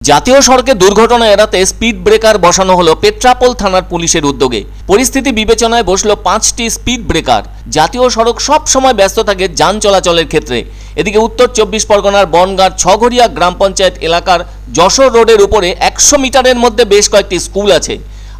জাতীয় সড়কে দুর্ঘটনা এড়াতে স্পিড ব্রেকার বসানো হলো পেট্রাপোল থানার পুলিশের উদ্যোগে। পরিস্থিতি বিবেচনায় বসলো 5টি স্পিড ব্রেকার। জাতীয় সড়ক সব সময় ব্যস্ত থাকে যান চলাচলের ক্ষেত্রে। এদিকে উত্তর 24 পরগনার বনগাঁর ছঘরিয়া গ্রাম পঞ্চায়েত এলাকার যশোর রোডের উপরে 100 মিটারের মধ্যে বেশ কয়েকটি স্কুল আছে,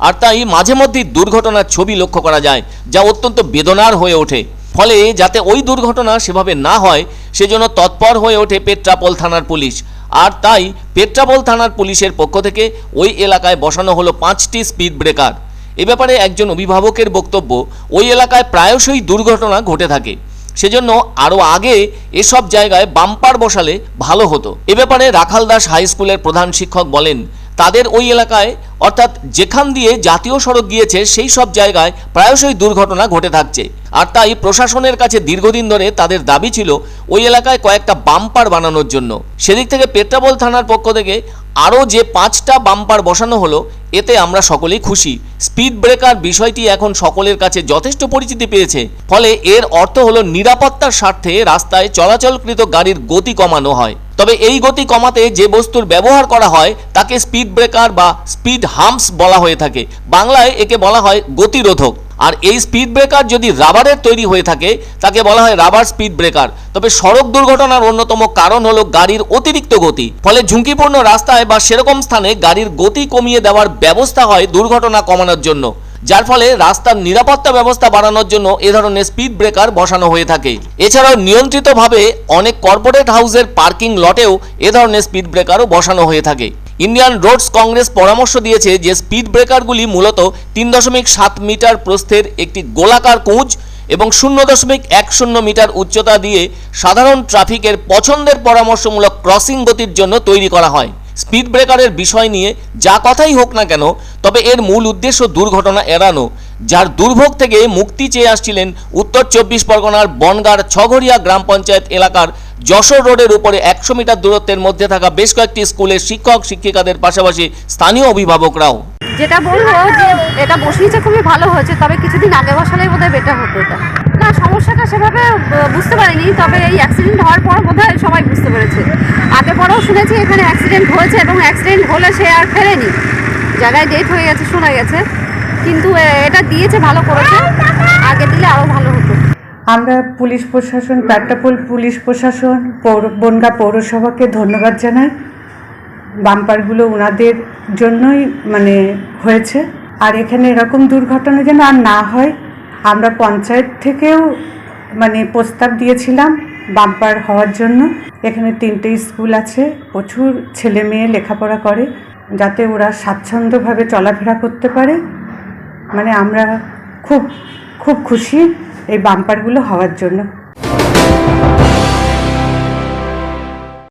আর তাই মাঝে মধ্যেই দুর্ঘটনার ছবি লক্ষ্য করা যায়, যা অত্যন্ত বেদনার হয়ে ওঠে। ফলে যাতে ওই দুর্ঘটনা সেভাবে না হয় সেজন্য তৎপর হয়ে ওঠে পেট্রাপোল থানার পুলিশ। আর তাই পেট্রাপোল থানার পুলিশের পক্ষ থেকে ওই এলাকায় বসানো হলো 5টি স্পিড ব্রেকার। এ ব্যাপারে একজন অভিভাবকের বক্তব্য, ওই এলাকায় প্রায়শই দুর্ঘটনা ঘটে থাকে, সেজন্য আরও আগে এসব জায়গায় বাম্পার বসালে ভালো হতো। এ ব্যাপারে রাখালদাস হাই স্কুলের প্রধান শিক্ষক বলেন, তাদের ওই এলাকায় অর্থাৎ যেখান দিয়ে জাতীয় সড়ক গিয়েছে সেই সব জায়গায় প্রায়শই দুর্ঘটনা ঘটে থাকছে, আর তাই প্রশাসনের কাছে দীর্ঘদিন ধরে তাদের দাবি ছিল ওই এলাকায় কয়েকটা বাম্পার বানানোর জন্য। সেদিক থেকে পেট্রাপোল থানার পক্ষ থেকে আরও যে 5টা বাম্পার বসানো হলো, এতে আমরা সকলেই খুশি। স্পিড ব্রেকার বিষয়টি এখন সকলের কাছে যথেষ্ট পরিচিতি পেয়েছে, ফলে এর অর্থ হলো নিরাপত্তার স্বার্থে রাস্তায় চলাচলকৃত গাড়ির গতি কমানো হয়। তবে এই গতি কমাতে যে বস্তুর ব্যবহার করা হয় তাকে স্পিড ব্রেকার বা স্পিড হাম্পস বলা হয়ে থাকে। বাংলায় একে বলা হয় গতিরোধক। আর এই স্পিড ব্রেকার যদি রাবারের তৈরি হয়ে থাকে তাকে বলা হয় রাবার স্পিড ব্রেকার। তবে সড়ক দুর্ঘটনার অন্যতম কারণ হলো গাড়ির অতিরিক্ত গতি। ফলে ঝুঁকিপূর্ণ রাস্তায় বা সেরকম স্থানে গাড়ির গতি কমিয়ে দেওয়ার ব্যবস্থা হয় দুর্ঘটনা কমানোর জন্য, যার ফলে রাস্তার নিরাপত্তা ব্যবস্থা বাড়ানোর জন্য এ ধরনের স্পিড ব্রেকার বসানো হয়ে থাকে। এছাড়াও নিয়ন্ত্রিতভাবে অনেক কর্পোরেট হাউসের পার্কিং লটেও এ ধরনের স্পিড ব্রেকারও বসানো হয়ে থাকে। ইন্ডিয়ান রোডস কংগ্রেস পরামর্শ দিয়েছে যে স্পিড ব্রেকারগুলি মূলত 3.7 মিটার প্রস্থের একটি গোলাকার কুঁজ এবং 0.10 মিটার উচ্চতা দিয়ে সাধারণ ট্রাফিকের পছন্দের পরামর্শমূলক ক্রসিং গতির জন্য তৈরি করা হয়। স্পিড ব্রেকারের বিষয় নিয়ে যা কথাই হোক না কেন, তবে এর মূল উদ্দেশ্য দুর্ঘটনা এড়ানো, যার দুর্ভোগ থেকে মুক্তি চেয়ে আসছিলেন উত্তর 24 পরগনার বনগাঁর ছঘরিয়া গ্রাম পঞ্চায়েত এলাকার যশোর রোডের উপরে 100 মিটার দূরত্বের মধ্যে থাকা বেশ কয়েকটি স্কুলের শিক্ষক শিক্ষিকাদের পাশাপাশি স্থানীয় অভিভাবকরাও। যেটা বলবো যে এটা বসিয়েছে খুবই ভালো হয়েছে, তবে কিছুদিন আগে বসালেই বোধহয় বেটার হতো। এটা না, সমস্যাটা সেভাবে বুঝতে পারিনি, তবে এই অ্যাক্সিডেন্ট হওয়ার পর বোধহয় সবাই বুঝতে পেরেছে। আগে পরেও শুনেছি এখানে অ্যাক্সিডেন্ট হয়েছে এবং অ্যাক্সিডেন্ট হলে সে আর ফেরেনি, জায়গায় ডেথ হয়ে গেছে শোনা গেছে, কিন্তু এটা দিয়েছে, ভালো করেছে, আগে দিলে আরও ভালো হতো। আমরা পুলিশ প্রশাসন, পেট্রাপোল পুলিশ প্রশাসন, বনগাঁ পৌরসভাকে ধন্যবাদ জানাই। বাম্পারগুলো ওনাদের জন্যই হয়েছে, আর এখানে এরকম দুর্ঘটনা যেন আর না হয়। আমরা পঞ্চায়েত থেকেও প্রস্তাব দিয়েছিলাম বাম্পার হওয়ার জন্য। এখানে 3টে স্কুল আছে, প্রচুর ছেলে মেয়ে লেখাপড়া করে, যাতে ওরা স্বাচ্ছন্দ্যভাবে চলাফেরা করতে পারে। আমরা খুব খুব খুশি এই বাম্পারগুলো হওয়ার জন্য।